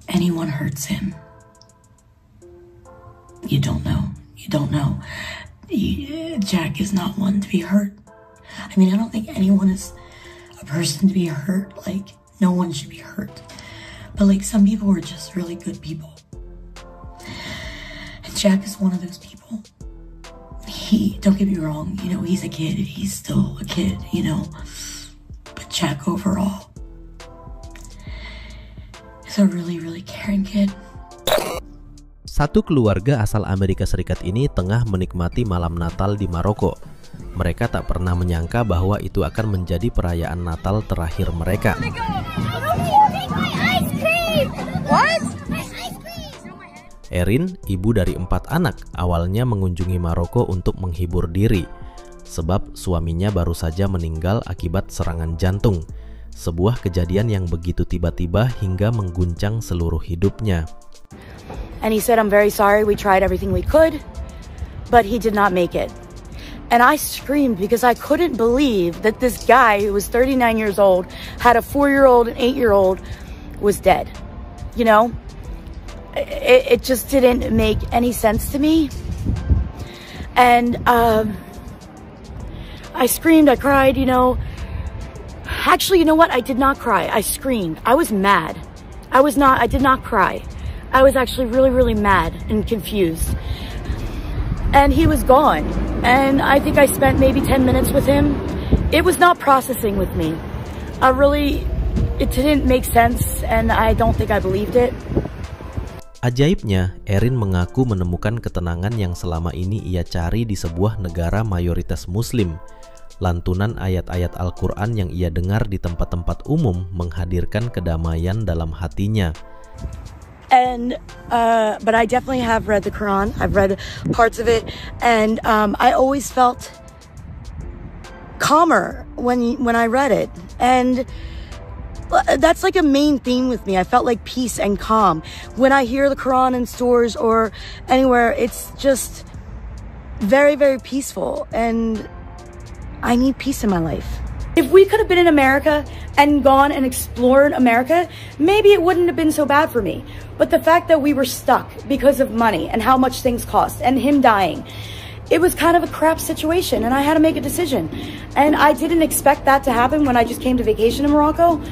anyone hurts him, you don't know. You don't know. Jack is not one to be hurt. I mean, I don't think anyone is a person to be hurt. Like, no one should be hurt. But like, some people are just really good people. And Jack is one of those people. Don't get me wrong, you know, he's a kid. He's still a kid, you know. But Jack overall is a really, really caring kid. Satu keluarga asal Amerika Serikat ini tengah menikmati malam Natal di Maroko. Mereka tak pernah menyangka bahwa itu akan menjadi perayaan Natal terakhir mereka. Erin, ibu dari 4 anak, awalnya mengunjungi Maroko untuk menghibur diri, sebab suaminya baru saja meninggal akibat serangan jantung. Sebuah kejadian yang begitu tiba-tiba hingga mengguncang seluruh hidupnya. And he said, "I'm very sorry, we tried everything we could, but he did not make it." And I screamed because I couldn't believe that this guy who was 39 years old, had a 4-year-old and 8-year-old, was dead. You know? It just didn't make any sense to me. And I screamed, I cried, you know. Actually, you know what? I did not cry. I screamed. I was mad. I did not cry. I was actually really, really mad and confused. And he was gone. And I think I spent maybe 10 minutes with him. It was not processing with me. It didn't make sense, and I don't think I believed it. Ajaibnya, Erin mengaku menemukan ketenangan yang selama ini ia cari di sebuah negara mayoritas Muslim. Lantunan ayat-ayat Al-Quran yang ia dengar di tempat-tempat umum menghadirkan kedamaian dalam hatinya. And but I definitely have read the Quran. I've read parts of it, and I always felt calmer when I read it. And that's like a main theme with me. I felt like peace and calm. When I hear the Quran in stores or anywhere, it's just very, very peaceful. And I need peace in my life. If we could have been in America and gone and explored America, maybe it wouldn't have been so bad for me. But the fact that we were stuck because of money and how much things cost and him dying, it was kind of a crap situation, and I had to make a decision. And I didn't expect that to happen when I just came to vacation in Morocco.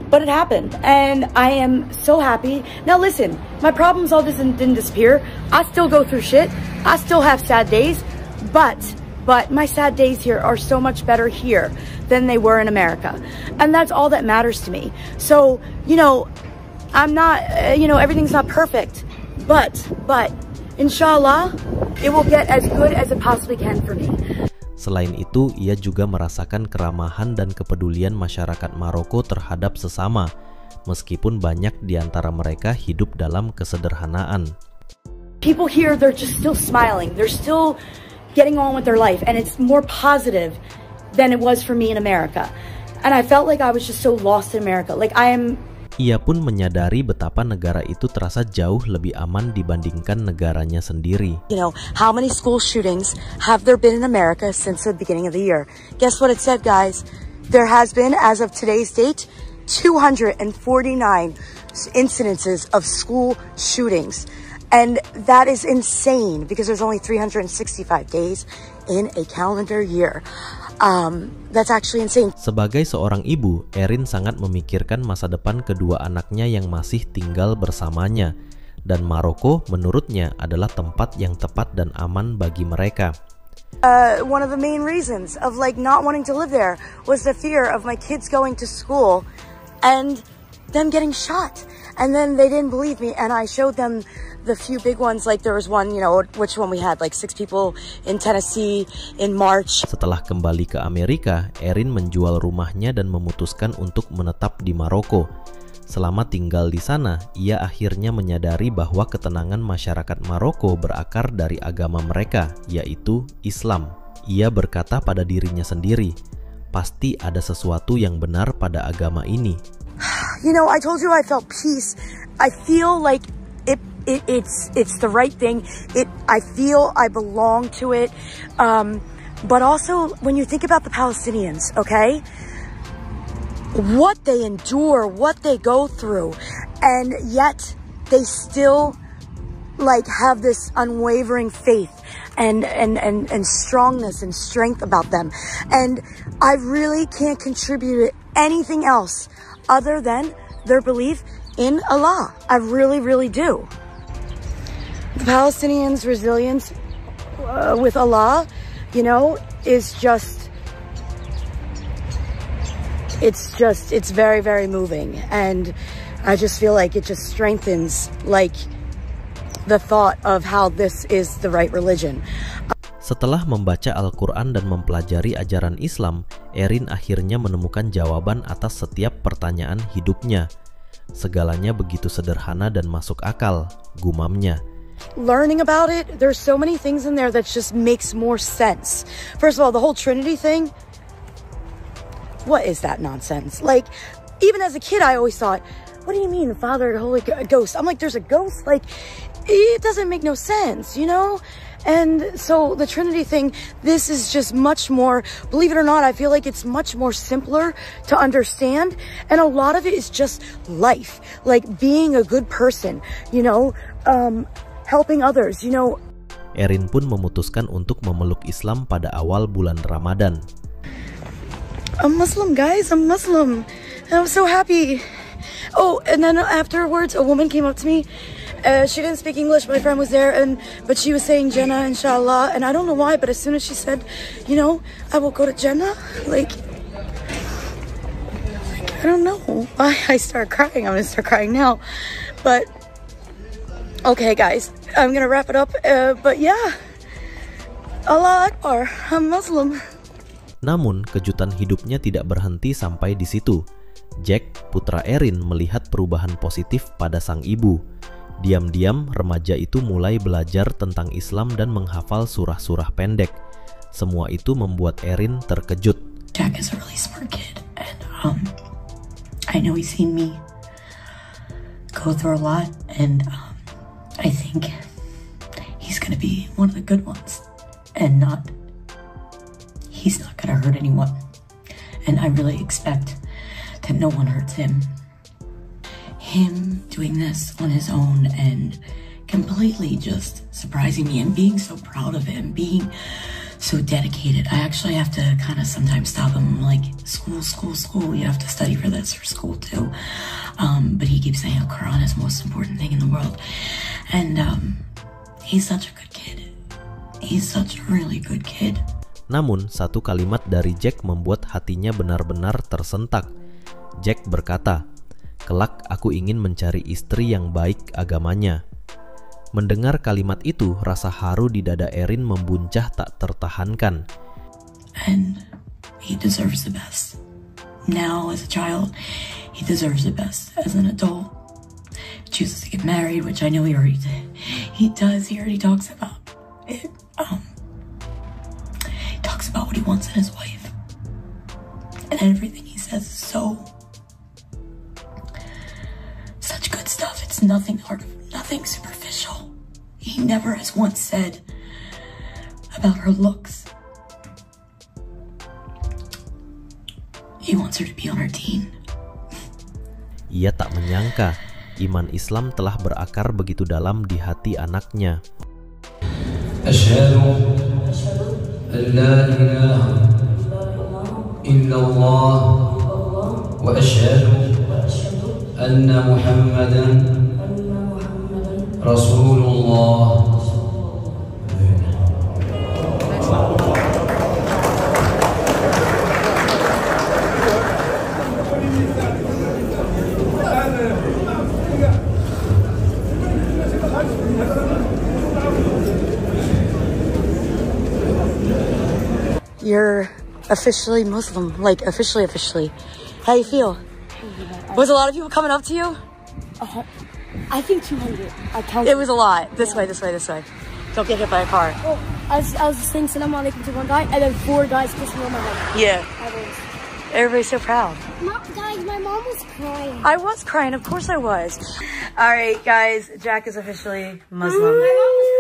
But it happened, and I am so happy. Now listen, my problems all didn't disappear. I still go through shit. I still have sad days, but my sad days here are so much better here than they were in America. And that's all that matters to me. So, you know, I'm not, everything's not perfect, but inshallah, it will get as good as it possibly can for me. Selain itu, ia juga merasakan keramahan dan kepedulian masyarakat Maroko terhadap sesama, meskipun banyak di antara mereka hidup dalam kesederhanaan. People here, they're just still smiling. They're still getting on with their life, and it's more positive than it was for me in America. And I felt like I was just so lost in America. Ia pun menyadari betapa negara itu terasa jauh lebih aman dibandingkan negaranya sendiri. You know, how many school shootings have there been in America since the beginning of the year? Guess what it said, guys? There has been, as of today's date, 249 incidences of school shootings. And that is insane because there's only 365 days in a calendar year. That's actually insane. Sebagai seorang ibu, Erin sangat memikirkan masa depan kedua anaknya yang masih tinggal bersamanya. Dan Maroko menurutnya adalah tempat yang tepat dan aman bagi mereka. One of the main reasons of not wanting to live there was the fear of my kids going to school and them getting shot. And then they didn't believe me, and I showed them the few big ones, like there was one, which one we had, 6 people in Tennessee in March. Setelah kembali ke Amerika, Erin menjual rumahnya dan memutuskan untuk menetap di Maroko. Selama tinggal di sana, ia akhirnya menyadari bahwa ketenangan masyarakat Maroko berakar dari agama mereka, yaitu Islam. Ia berkata pada dirinya sendiri, pasti ada sesuatu yang benar pada agama ini. I told you I felt peace. I feel like it's the right thing. I feel I belong to it. But also, when you think about the Palestinians, okay? What they endure, what they go through, and yet they still like have this unwavering faith and strongness and strength about them. And I really can't contribute anything else other than their belief in Allah. I really, really do. The Palestinians' resilience with Allah, you know, is just, it's very, very moving. And I just feel like it just strengthens like the thought of how this is the right religion. Setelah membaca Al-Quran dan mempelajari ajaran Islam, Erin akhirnya menemukan jawaban atas setiap pertanyaan hidupnya. Segalanya begitu sederhana dan masuk akal, gumamnya. Learning about it, there's so many things in there that just makes more sense. First of all, the whole Trinity thing, what is that nonsense? Like, even as a kid, I always thought, what do you mean, the Father, the Holy Ghost? I'm like, there's a ghost? Like, it doesn't make no sense, you know? And so the Trinity thing, this is just much more, believe it or not, I feel like it's much more simpler to understand. And a lot of it is just life, like being a good person, you know, helping others, you know. Erin pun memutuskan untuk memeluk Islam pada awal bulan Ramadan. I'm Muslim, guys, I'm Muslim. And I was so happy. Oh, and then afterwards, a woman came up to me. She didn't speak English. My friend was there, but she was saying Jannah, inshallah, and I don't know why, but as soon as she said, you know, I will go to Jannah, like I don't know. I start crying. I'm gonna start crying now, but okay, guys, I'm gonna wrap it up. But yeah, Allah Akbar, I'm Muslim. Namun kejutan hidupnya tidak berhenti sampai di situ. Jack, putra Erin, melihat perubahan positif pada sang ibu. Diam-diam, remaja itu mulai belajar tentang Islam dan menghafal surah-surah pendek. Semua itu membuat Erin terkejut. Jack is a really smart kid, and I know he's seen me go through a lot, and I think he's gonna be one of the good ones, and he's not gonna hurt anyone. And I really expect that no one hurts him. Him doing this on his own and completely just surprising me and being so proud of him, being so dedicated. I actually have to kind of sometimes stop him, like, school, you have to study for this, for school too. But he keeps saying Al-Quran is the most important thing in the world. And he's such a good kid. He's such a really good kid. Namun, satu kalimat dari Jack membuat hatinya benar-benar tersentak. Jack berkata, "Kelak aku ingin mencari istri yang baik agamanya." Mendengar kalimat itu, rasa haru di dada Erin membuncah tak tertahankan. And he deserves the best. Now, as a child, he deserves the best. As an adult, he chooses to get married, which I know he already did. He does. He already talks about it. He talks about what he wants in his wife, and everything he says is such good stuff. It's nothing superficial. He never has once said about her looks. He wants her to be on her team. Ia tak menyangka iman Islam telah berakar begitu dalam di hati anaknya. Asyhadu an la ilaha illallah wa asyhadu anna Muhammadan Rasulullah. You're officially Muslim, like officially. How you feel? Was a lot of people coming up to you? I think 200. I counted. It was a lot. This way. Don't get hit by a car. Oh, I was just saying salam alaikum to one guy, and then 4 guys kissing on my head. Yeah. Everybody's so proud. Guys, my mom was crying. I was crying, of course I was. All right, guys, Jack is officially Muslim. My mom was